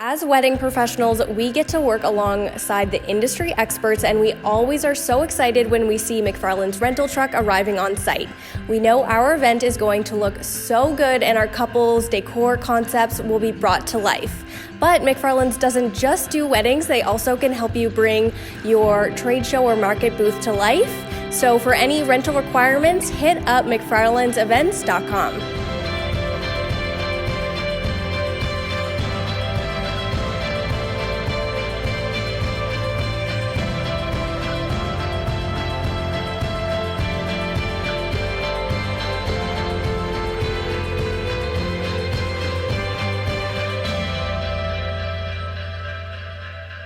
As wedding professionals, we get to work alongside the industry experts, and we always are so excited when we see MacFarlands rental truck arriving on site. We know our event is going to look so good and our couples' decor concepts will be brought to life. But MacFarlands doesn't just do weddings, they also can help you bring your trade show or market booth to life. So for any rental requirements, hit up MacFarlandsEvents.com.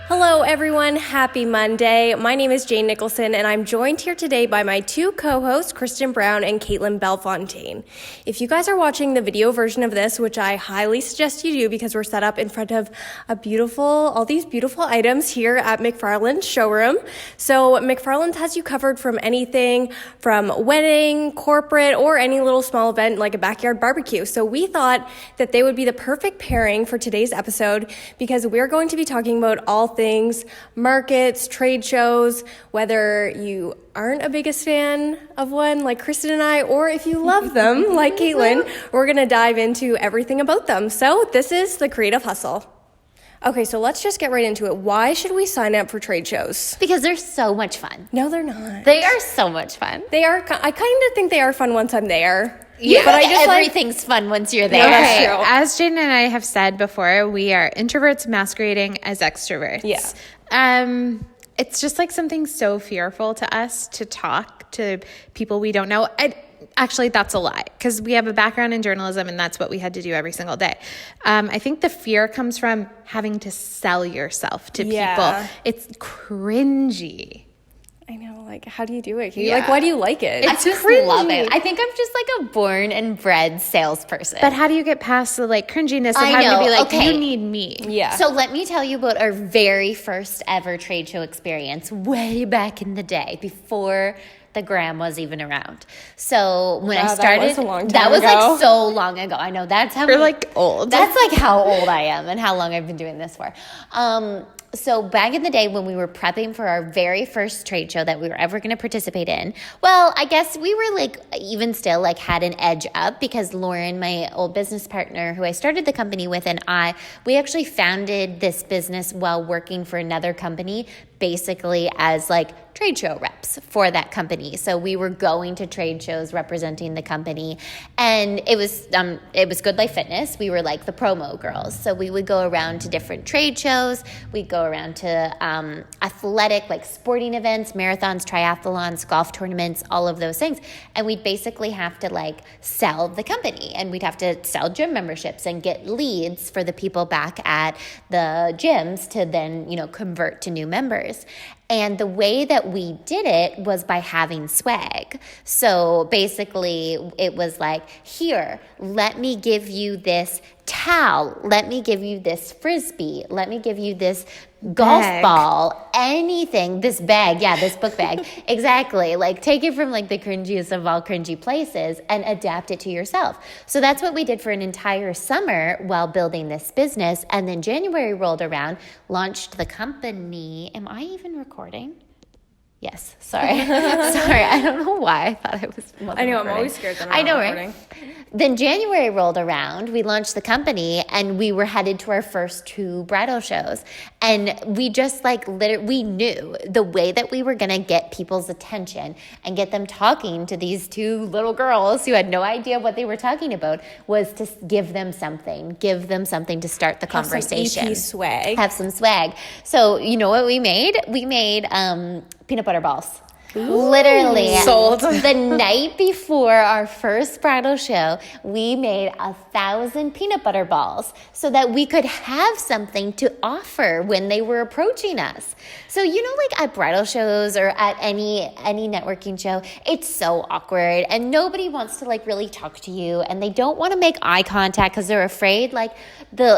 Hello everyone, happy Monday. My name is Jane Nicholson and I'm joined here today by my two co-hosts, Kristen Brown and Caitlin Belfontaine. If you guys are watching the video version of this, which I highly suggest you do because we're set up in front of all these beautiful items here at MacFarlands showroom. So MacFarlands has you covered from anything from wedding, corporate, or any little small event like a backyard barbecue. So we thought that they would be the perfect pairing for today's episode because we're going to be talking about all things markets, trade shows, whether you aren't a biggest fan of one like Kristen and I, or if you love them like Caitlin, we're going to dive into everything about them. So this is the Creative Hustle. Okay, so let's just get right into it. Why should we sign up for trade shows? Because they're so much fun. No, they're not. They are so much fun. They are. I kind of think they are fun once I'm there. Yeah, but I just everything's fun once you're there. Okay. As Jane and I have said before, we are introverts masquerading as extroverts. Yeah. It's just like something so fearful to us to talk to people we don't know. Actually, that's a lie because we have a background in journalism and that's what we had to do every single day. I think the fear comes from having to sell yourself to people. It's cringy. I know, like, how do you do it? Like, why do you like it? I just love it. I think I'm just like a born and bred salesperson. But how do you get past the like cringiness of having to be like, you need me? Yeah. So let me tell you about our very first ever trade show experience way back in the day before the gram was even around. So when I started, that was a long time that was ago. like so long ago. I know that's how You're like old. That's like how old I am and how long I've been doing this for. So back in the day when we were prepping for our very first trade show that we were ever going to participate in, well, I guess we were like even still like had an edge up because Lauren, my old business partner who I started the company with, and we actually founded this business while working for another company basically as like trade show reps for that company. So we were going to trade shows representing the company, and it was Good Life Fitness. We were like the promo girls. So we would go around to different trade shows. We'd go around to athletic, like sporting events, marathons, triathlons, golf tournaments, all of those things. And we'd basically have to like sell the company, and we'd have to sell gym memberships and get leads for the people back at the gyms to then, convert to new members. And the way that we did it was by having swag. So basically it was like, here, let me give you this towel. Let me give you this Frisbee. Let me give you this golf ball, anything, this bag. Yeah, this book bag. Exactly. Like take it from like the cringiest of all cringy places and adapt it to yourself. So that's what we did for an entire summer while building this business. And then January rolled around, launched the company. Am I even recording? Yes. Sorry. I don't know why I thought I was. I know. I'm always scared that I'm I know, not right? recording. Then January rolled around, we launched the company, and we were headed to our first 2 bridal shows. And we just we knew the way that we were going to get people's attention and get them talking to these 2 little girls who had no idea what they were talking about was to give them something to start the conversation. Have some EP swag. Have some swag. So you know what we made? We made peanut butter balls. Ooh. Literally sold. The night before our first bridal show, we made 1,000 peanut butter balls so that we could have something to offer when they were approaching us. So like at bridal shows or at any networking show, it's so awkward and nobody wants to like really talk to you, and they don't want to make eye contact because they're afraid like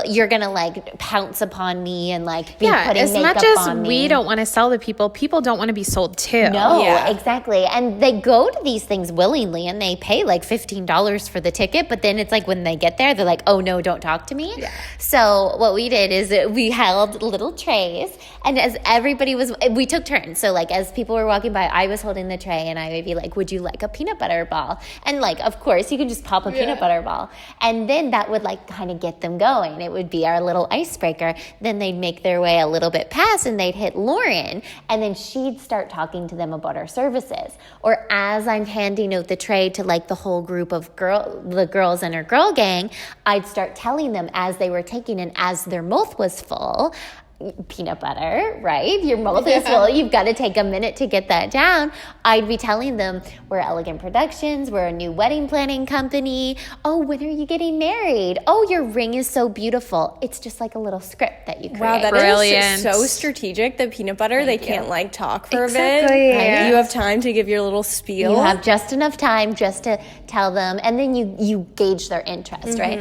you're gonna like pounce upon me and like be putting as makeup much as on me. we don't want to sell to people don't want to be sold to. No. Yeah. exactly. And they go to these things willingly and they pay like $15 for the ticket. But then it's like when they get there, they're like, oh no, don't talk to me. Yeah. So what we did is we held little trays, and as we took turns. So like as people were walking by, I was holding the tray and I would be like, would you like a peanut butter ball? And like, of course, you can just pop a peanut butter ball. And then that would like kind of get them going. It would be our little icebreaker. Then they'd make their way a little bit past and they'd hit Lauren, and then she'd start talking to them about our services. Or as I'm handing out the tray to like the whole group of the girls in our girl gang, I'd start telling them as they were taking, and as their mouth was full, peanut butter, right? Your mouth is full. You've got to take a minute to get that down. I'd be telling them, we're Elegant Productions. We're a new wedding planning company. Oh, when are you getting married? Oh, your ring is so beautiful. It's just like a little script that you create. Wow, that Brilliant. is so strategic. The peanut butter, they can't like talk for a bit. Exactly. You have time to give your little spiel. You have just enough time just to tell them, and then you gauge their interest, right?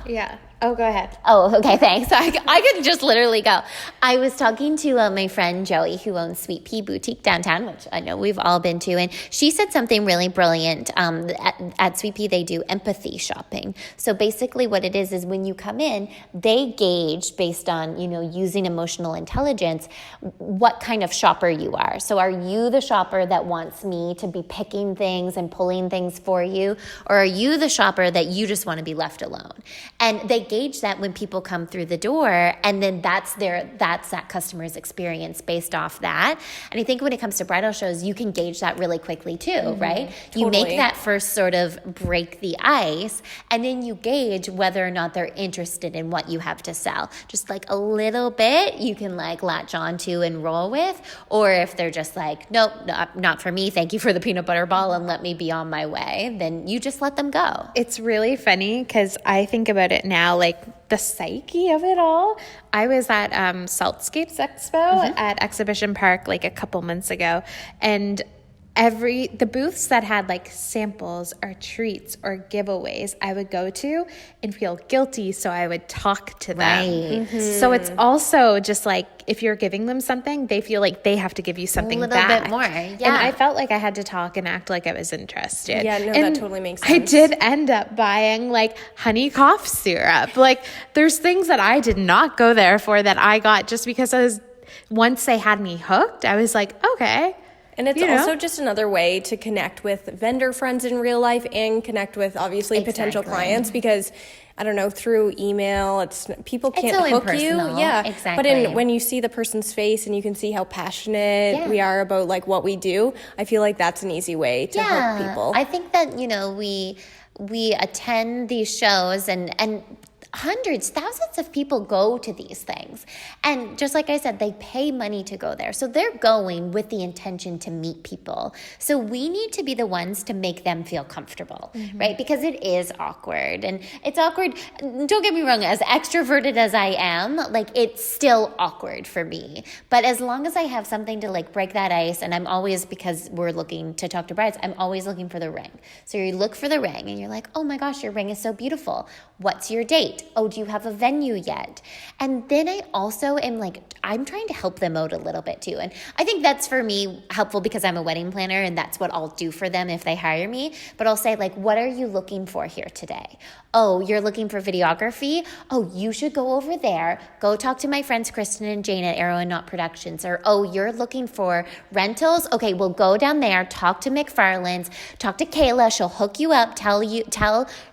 Yeah. Oh, go ahead. Oh, okay, thanks. I could just literally go. I was talking to my friend Joey, who owns Sweet Pea Boutique downtown, which I know we've all been to, and she said something really brilliant. At Sweet Pea, they do empathy shopping. So basically what it is when you come in, they gauge based on, using emotional intelligence, what kind of shopper you are. So are you the shopper that wants me to be picking things and pulling things for you? Or are you the shopper that you just want to be left alone? And they gauge that when people come through the door, and then that's that customer's experience based off that. And I think when it comes to bridal shows, you can gauge that really quickly too, right? Totally. You make that first sort of break the ice, and then you gauge whether or not they're interested in what you have to sell. Just like a little bit you can like latch onto and roll with, or if they're just like, nope, not for me, thank you for the peanut butter ball and let me be on my way, then you just let them go. It's really funny because I think about it now, like the psyche of it all. I was at Saltscapes Expo at Exhibition Park like a couple months ago, and the booths that had like samples or treats or giveaways I would go to and feel guilty, so I would talk to them. Right. So it's also just like if you're giving them something, they feel like they have to give you something little back. bit more, yeah. And I felt like I had to talk and act like I was interested. Yeah, no, and that totally makes I sense. did end up buying like honey cough syrup. Like there's things that I did not go there for that I got just because once they had me hooked, I was like, okay. And it's also just another way to connect with vendor friends in real life and connect with obviously potential clients, because I don't know, through email, people can't so hook you. impersonal. Yeah, Exactly. But when you see the person's face and you can see how passionate we are about like what we do, I feel like that's an easy way to hook people. I think that we attend these shows and hundreds, thousands of people go to these things. And just like I said, they pay money to go there. So they're going with the intention to meet people. So we need to be the ones to make them feel comfortable, right? Because it is awkward. And it's awkward. Don't get me wrong, as extroverted as I am, like it's still awkward for me. But as long as I have something to like break that ice, and I'm always, because we're looking to talk to brides, I'm always looking for the ring. So you look for the ring and you're like, oh my gosh, your ring is so beautiful. What's your date? Oh, do you have a venue yet? And then I also am like, I'm trying to help them out a little bit too. And I think that's for me helpful because I'm a wedding planner and that's what I'll do for them if they hire me. But I'll say like, what are you looking for here today? Oh, you're looking for videography? Oh, you should go over there. Go talk to my friends Kristen and Jane at Arrow and Knot Productions. Or, oh, you're looking for rentals? Okay, we'll go down there, talk to MacFarlands, talk to Kayla. She'll hook you up, tell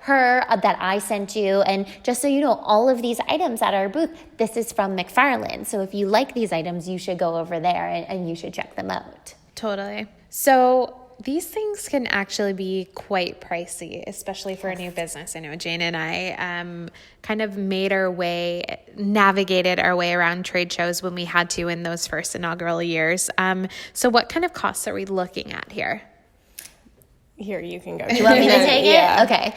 her that I sent you. And just so you know, all of these items at our booth, this is from MacFarlands. So if you like these items, you should go over there and you should check them out. Totally. So these things can actually be quite pricey, especially for a new business. I know Jane and I kind of navigated our way around trade shows when we had to in those first inaugural years. So what kind of costs are we looking at here? Here, you can go. You want me to take Yeah. it? Okay.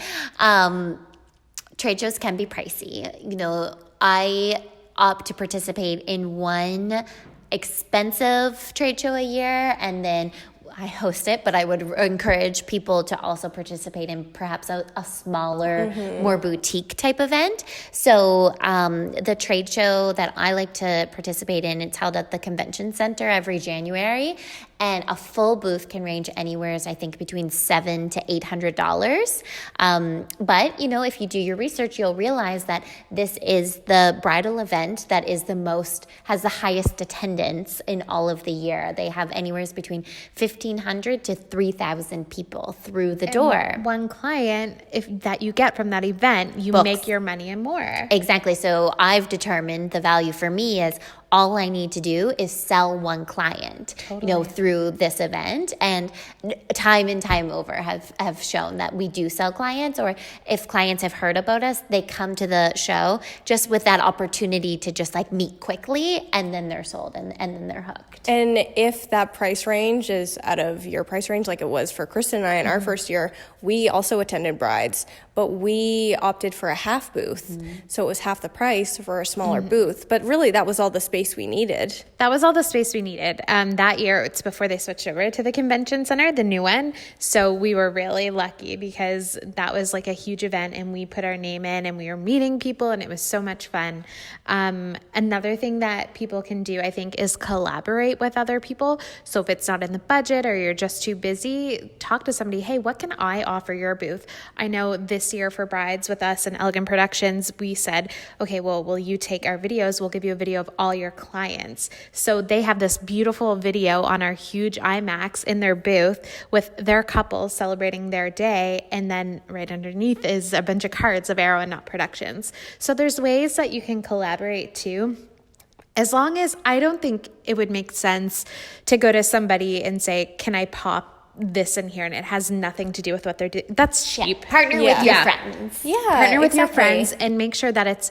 Trade shows can be pricey. You know, I opt to participate in one expensive trade show a year, and then I host it, but I would encourage people to also participate in perhaps a smaller, more boutique type event. So the trade show that I like to participate in, it's held at the convention center every January, and a full booth can range anywhere, I think, between $700 to $800. But, you know, if you do your research, you'll realize that this is the bridal event that is has the highest attendance in all of the year. They have anywhere between 1,500 to 3,000 people through the door. One client that you get from that event, you make your money and more. Exactly. So I've determined the value for me is all I need to do is sell one client, you know, through this event. And time and time over have shown that we do sell clients, or if clients have heard about us, they come to the show just with that opportunity to just like meet quickly, and then they're sold and then they're hooked. And if that price range is out of your price range, like it was for Kristen and I in our first year, we also attended brides, but we opted for a half booth. So it was half the price for a smaller booth. But really, that was all the space we needed. That was all the space we needed. That year, it's before they switched over to the convention center, the new one. So we were really lucky because that was like a huge event, and we put our name in and we were meeting people, and it was so much fun. Another thing that people can do, I think, is collaborate with other people. So if it's not in the budget or you're just too busy, talk to somebody. Hey, what can I offer your booth? I know this year for brides with us and Elegant Productions, we said, okay, well, will you take our videos? We'll give you a video of all your clients. So they have this beautiful video on our huge IMAX in their booth with their couples celebrating their day. And then right underneath is a bunch of cards of Arrow and Knot Productions. So there's ways that you can collaborate too. As long as I don't think it would make sense to go to somebody and say, can I pop this in here, and it has nothing to do with what they're doing. That's cheap. Partner with your friends. Partner with your friends and make sure that it's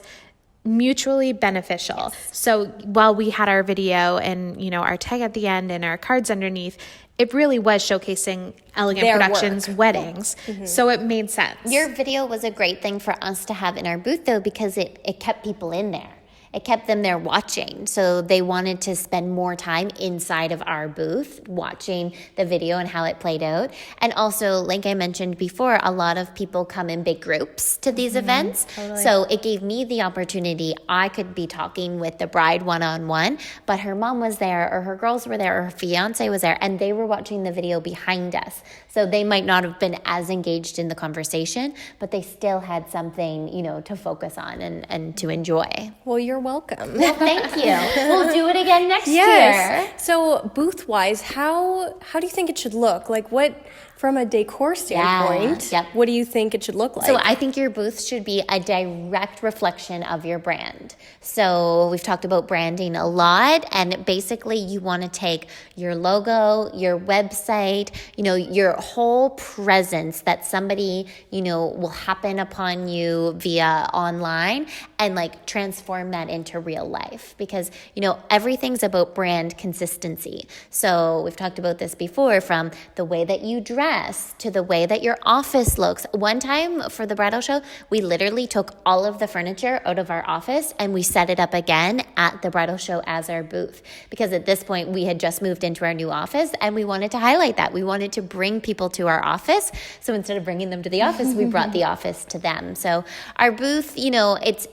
mutually beneficial. So while we had our video and, you know, our tag at the end and our cards underneath, it really was showcasing Elegant Productions weddings. So it made sense. Your video was a great thing for us to have in our booth, though, because it kept people in there. It kept them there watching. So they wanted to spend more time inside of our booth watching the video and how it played out. And also, like I mentioned before, a lot of people come in big groups to these events. So it gave me the opportunity. I could be talking with the bride one-on-one, but her mom was there, or her girls were there, or her fiance was there, and they were watching the video behind us. So they might not have been as engaged in the conversation, but they still had something, you know, to focus on and to enjoy. Well, you're welcome. Well, thank you. We'll do it again next year. So booth-wise, how do you think it should look? Like what, from a decor standpoint, what do you think it should look like? So I think your booth should be a direct reflection of your brand. So we've talked about branding a lot, and basically you want to take your logo, your website, you know, your whole presence that somebody, you know, will happen upon you via online, and like transform that into real life, because, you know, everything's about brand consistency. So we've talked about this before, from the way that you dress to the way that your office looks. One time for the bridal show, we literally took all of the furniture out of our office and we set it up again at the bridal show as our booth, because at this point we had just moved into our new office and we wanted to highlight that. We wanted to bring people to our office. So instead of bringing them to the office, we brought the office to them. So our booth, you know, it's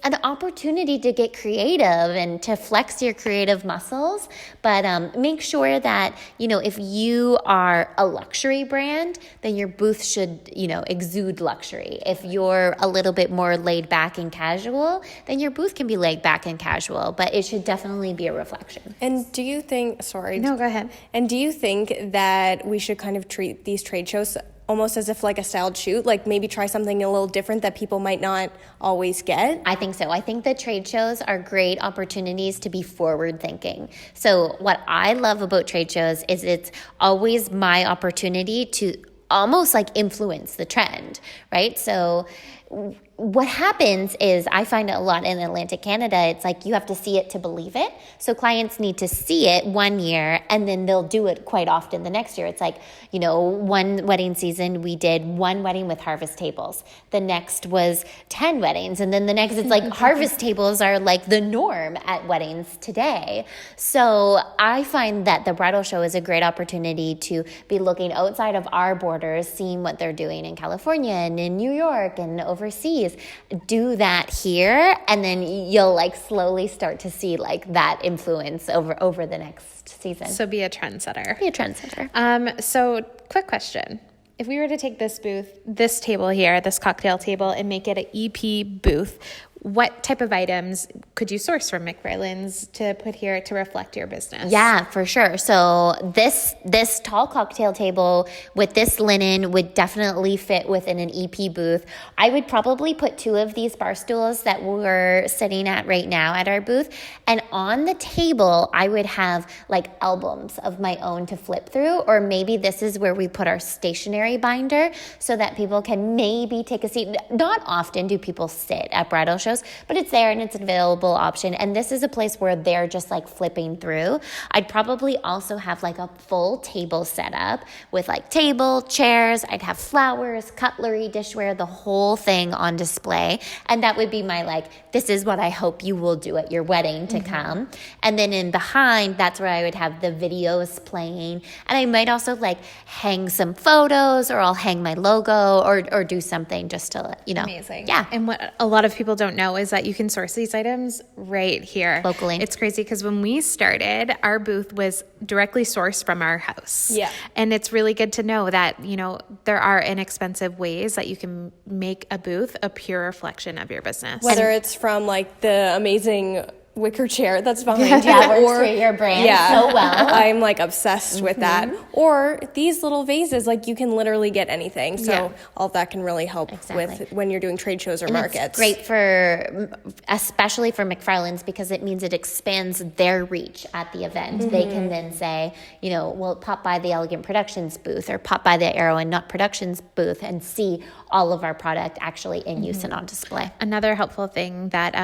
an opportunity to get creative and to flex your creative muscles, but make sure that, you know, if you are a luxury brand, then your booth should, you know, exude luxury. If you're a little bit more laid back and casual, then your booth can be laid back and casual, but it should definitely be a reflection. And do you think, No, go ahead. And do you think that we should kind of treat these trade shows almost as if like a styled shoot, like maybe try something a little different that people might not always get? I think so. I think the trade shows are great opportunities to be forward thinking. So what I love about trade shows is it's always my opportunity to almost like influence the trend, right? So what happens is I find it a lot in Atlantic Canada. It's like you have to see it to believe it. So clients need to see it one year and then they'll do it quite often the next year. It's like, one wedding season, we did one wedding with harvest tables. The next was 10 weddings. And then the next, it's like harvest tables are like the norm at weddings today. So I find that the bridal show is a great opportunity to be looking outside of our borders, seeing what they're doing in California and in New York and overseas. Do that here, and then you'll like slowly start to see like that influence over the next season. So be a trendsetter. Be a trendsetter. So quick question. If we were to take this booth, this table here, this cocktail table, and make it an EP booth, what type of items could you source from MacFarlands to put here to reflect your business? Yeah, for sure. So this tall cocktail table with this linen would definitely fit within an EP booth. I would probably put 2 of these bar stools that we're sitting at right now at our booth. And on the table, I would have like albums of my own to flip through, or maybe this is where we put our stationery binder so that people can maybe take a seat. Not often do people sit at bridal shows, but it's there and it's an available option. And this is a place where they're just like flipping through. I'd probably also have like a full table set up with like table, chairs. I'd have flowers, cutlery, dishware, the whole thing on display. And that would be my like, this is what I hope you will do at your wedding to come. And then in behind, that's where I would have the videos playing. And I might also like hang some photos, or I'll hang my logo or do something just to, Amazing. Yeah. And what a lot of people don't know is that you can source these items right here locally. It's crazy because when we started, our booth was directly sourced from our house. Yeah. And it's really good to know that, there are inexpensive ways that you can make a booth a pure reflection of your business. Whether it's from like the amazing wicker chair that's behind you, that works for your brand so well. I'm like obsessed with that. Or these little vases, like you can literally get anything. So all of that can really help with when you're doing trade shows or markets. It's great especially for MacFarlands, because it means it expands their reach at the event. They can then say, pop by the Elegant Productions booth or pop by the Arrow and Knot Productions booth and see all of our product actually in use and on display. Another helpful thing that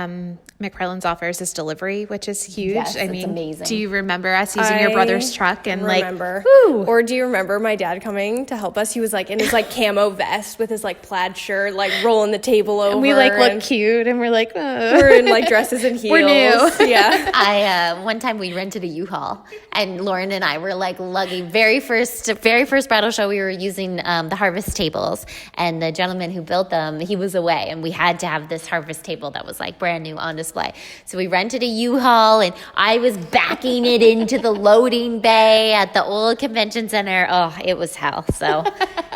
MacFarlands offers is delivery, which is huge. Yes, it's amazing. Do you remember us using your brother's truck and remember. Or do you remember my dad coming to help us? He was like in his like camo vest with his like plaid shirt, like rolling the table over. And we like look cute and we're like, we're in like dresses and heels. We're new. Yeah. One time we rented a U-Haul and Lauren and I were like lugging very first bridal show. We were using the harvest tables, and the gentleman who built them, he was away, and we had to have this harvest table that was like brand new on display. So we rented a U-Haul, and I was backing it into the loading bay at the old convention center. Oh, it was hell. So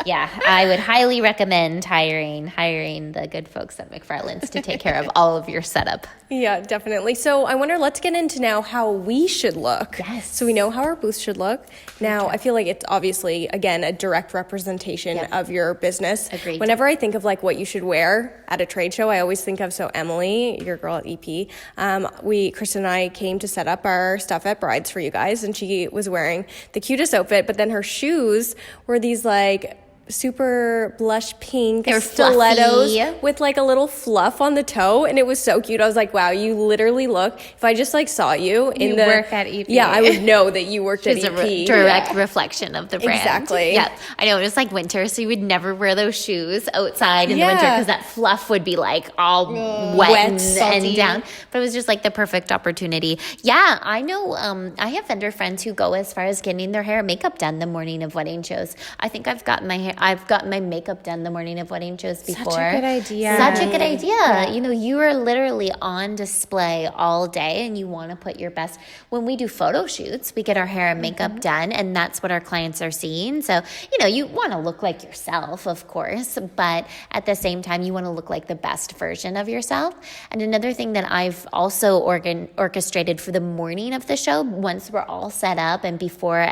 yeah, I would highly recommend hiring the good folks at MacFarlands to take care of all of your setup. Yeah, definitely. So I wonder, let's get into now how we should look. Yes. So we know how our booth should look. Now, I feel like it's obviously, again, a direct representation of your business. Agreed. Whenever I think of like what you should wear at a trade show, I always think of, so Emily, your girl at EP, Kristen and I came to set up our stuff at Brides for you guys, and she was wearing the cutest outfit, but then her shoes were these like super blush pink stilettos fluffy with like a little fluff on the toe, and it was so cute. I was like, wow, you literally look, if I just like saw you in the work at EP. Yeah, I would know that you worked at EP. It's a direct reflection of the brand. Exactly. Yeah, I know, it was like winter, so you would never wear those shoes outside in the winter because that fluff would be like all wet and down. But it was just like the perfect opportunity. Yeah, I know. I have vendor friends who go as far as getting their hair and makeup done the morning of wedding shows. I think I've gotten my makeup done the morning of wedding shows before. Such a good idea. Such a good idea. Yeah. You are literally on display all day, and you want to put your best. When we do photo shoots, we get our hair and makeup done, and that's what our clients are seeing. So, you want to look like yourself, of course, but at the same time, you want to look like the best version of yourself. And another thing that I've also orchestrated for the morning of the show, once we're all set up and before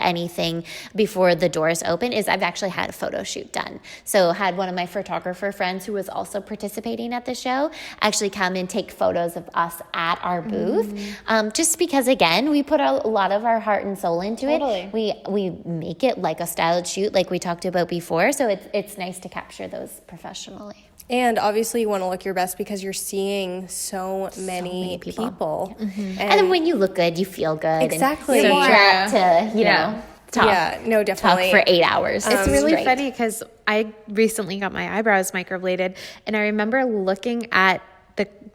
the doors open, is I've actually had a photo shoot done. So had one of my photographer friends who was also participating at the show actually come and take photos of us at our booth. Just because, again, we put a lot of our heart and soul into it. We make it like a styled shoot like we talked about before. So it's nice to capture those professionally. And obviously you want to look your best because you're seeing so many people. And then when you look good, you feel good. Exactly. And So you're more apt to, you know, talk. Yeah, no, definitely. Talk for 8 hours. It's really straight. funny because I recently got my eyebrows microbladed, and I remember looking at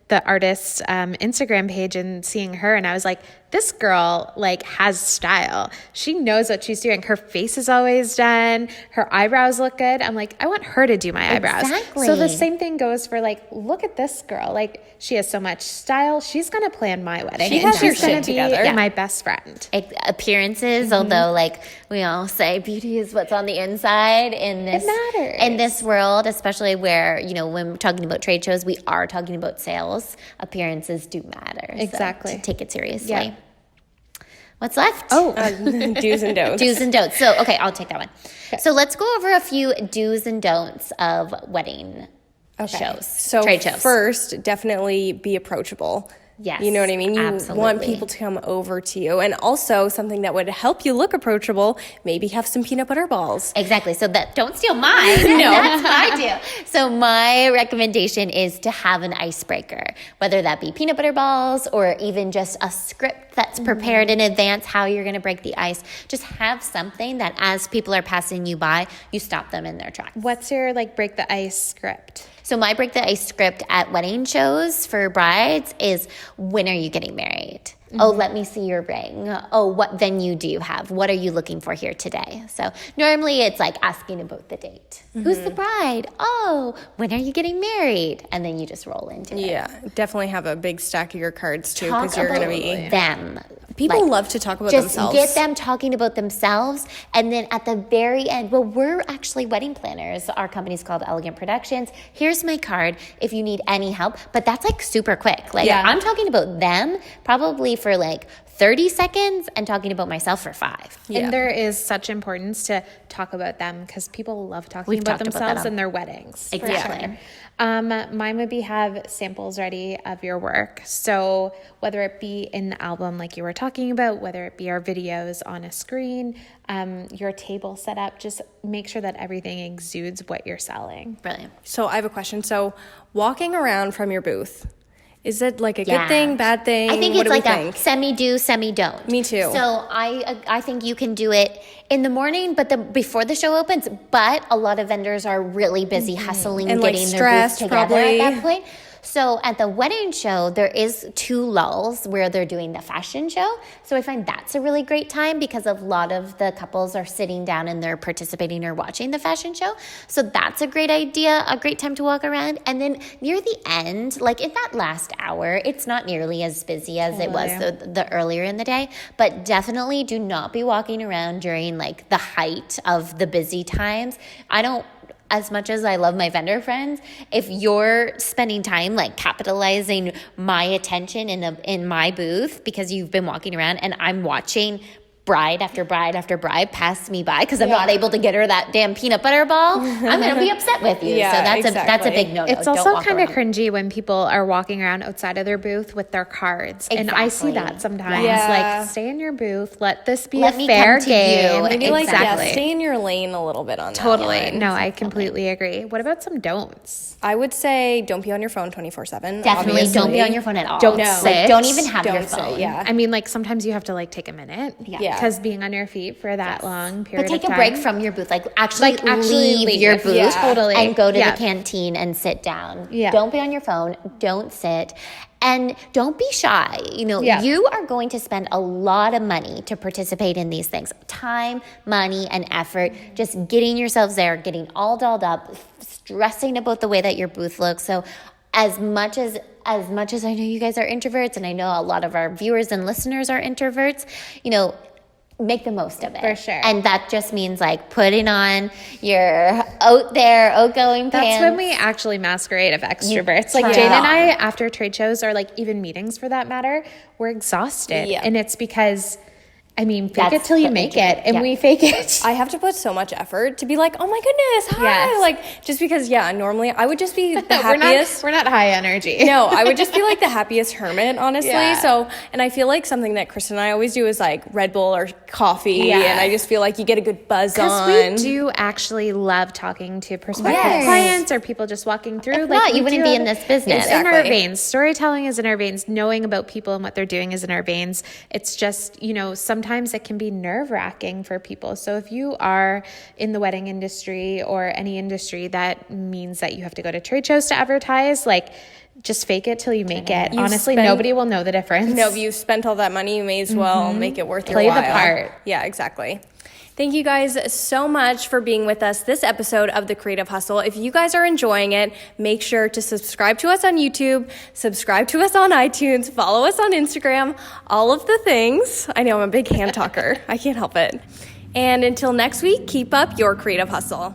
the artist's Instagram page and seeing her, and I was like, this girl like has style. She knows what she's doing. Her face is always done. Her eyebrows look good. I'm like, I want her to do my eyebrows. Exactly. So the same thing goes for like, look at this girl. Like, she has so much style. She's gonna plan my wedding. She has her she's gonna shit be together. my best friend. Appearances, although like we all say beauty is what's on the inside in this matters. in this world, especially where, you know, when we're talking about trade shows, we are talking about sales. Appearances do matter. Exactly. So to take it seriously. Yeah. What's left? Do's and don'ts. Do's and don'ts. So, okay, I'll take that one. So let's go over a few do's and don'ts of wedding shows, So trade shows. first, definitely be approachable. Yes, You know what I mean? You absolutely. want people to come over to you. And also something that would help you look approachable, maybe have some peanut butter balls. Exactly. So that don't steal mine. No, that's what I do. So my recommendation is to have an icebreaker, whether that be peanut butter balls or even just a script that's prepared in advance, how you're going to break the ice. Just have something that as people are passing you by, you stop them in their tracks. What's your like break the ice script? So my break the ice script at wedding shows for brides is, when are you getting married? Oh, let me see your ring. Oh, what venue do you have? What are you looking for here today? So normally it's like asking about the date. Who's the bride? Oh, when are you getting married? And then you just roll into it. Yeah, definitely have a big stack of your cards too, Talk because you're going to about be... them. People Like, love to talk about just themselves. get them talking about themselves, and then at the very end, well, we're actually wedding planners. Our company's called Elegant Productions. Here's my card if you need any help. But that's like super quick. Like I'm talking about them probably for like 30 seconds and talking about myself for 5. Yeah. And there is such importance to talk about them because people love talking We've about talked about themselves that in their weddings. for Exactly. sure. Mine would be have samples ready of your work. So whether it be in the album like you were talking about, whether it be our videos on a screen, your table set up, just make sure that everything exudes what you're selling. Brilliant. So I have a question. So walking around from your booth, is it like a Yeah. good thing, bad thing? I think What it's do we like a think? semi-do, semi-don't. Me too. So I think you can do it in the morning, but before the show opens. But a lot of vendors are really busy hustling, And, like, getting their stressed, booths together probably. at that point. So at the wedding show, there is 2 lulls where they're doing the fashion show. So I find that's a really great time because a lot of the couples are sitting down and they're participating or watching the fashion show. So that's a great idea, a great time to walk around. And then near the end, like in that last hour, it's not nearly as busy as it was the earlier in the day. But definitely do not be walking around during like the height of the busy times. As much as I love my vendor friends, if you're spending time like capitalizing my attention in my booth because you've been walking around and I'm watching bride after bride after bride pass me by because I'm not able to get her that damn peanut butter ball, I'm going to be upset with you. Yeah, so that's exactly. a big no-no. It's Don't also walk kind of around. cringy when people are walking around outside of their booth with their cards. And I see Exactly. that sometimes. Yeah. Like, stay in your booth. Let this be Let a me fair come to you. game. Maybe like, Exactly. stay in your lane a little bit on that Totally. one. No, I completely agree. What about some don'ts? I would say don't be on your phone 24/7. Definitely don't be on your phone at all. Don't Like, sit. don't even have your Don't say, phone. yeah. I mean, like, sometimes you have to, like, take a minute. Yeah. Because being on your feet for that long period But take of a time. break from your booth. Like actually leave your booth Yeah. Totally. and go to Yeah. the canteen and sit down. Yeah. Don't be on your phone. Don't sit. And don't be shy. You know, Yeah. you are going to spend a lot of money to participate in these things. Time, money, and effort. Just getting yourselves there, getting all dolled up, stressing about the way that your booth looks. So as much as I know you guys are introverts, and I know a lot of our viewers and listeners are introverts, you know, make the most of it. For sure. And that just means like putting on your outgoing pants. That's when we actually masquerade of extroverts. Like try Jane it and I, on. after trade shows or like even meetings for that matter, we're exhausted. Yeah. And it's because I mean, fake That's it till you the make introvert. it, and Yeah. we fake it. I have to put so much effort to be like, oh my goodness, hi. Yes. Like, just because, normally I would just be the we're happiest. not high energy. No, I would just be like the happiest hermit, honestly. Yeah. So, and I feel like something that Kristen and I always do is like Red Bull or coffee. Yeah. And I just feel like you get a good buzz on. Because we do actually love talking to prospective Yes. clients or people just walking through. If not, we you wouldn't do be have in it. this business. It's in our Exactly. veins. Storytelling is in our veins. Knowing about people and what they're doing is in our veins. It's just, sometimes it can be nerve-wracking for people. So if you are in the wedding industry or any industry that means that you have to go to trade shows to advertise, like, just fake it till you make it. Honestly, nobody will know the difference. No, if you spent all that money, you may as well make it worth Play your the while. part. Yeah, exactly. Thank you guys so much for being with us this episode of The Creative Hustle. If you guys are enjoying it, make sure to subscribe to us on YouTube, subscribe to us on iTunes, follow us on Instagram, all of the things. I know I'm a big hand talker. I can't help it. And until next week, keep up your creative hustle.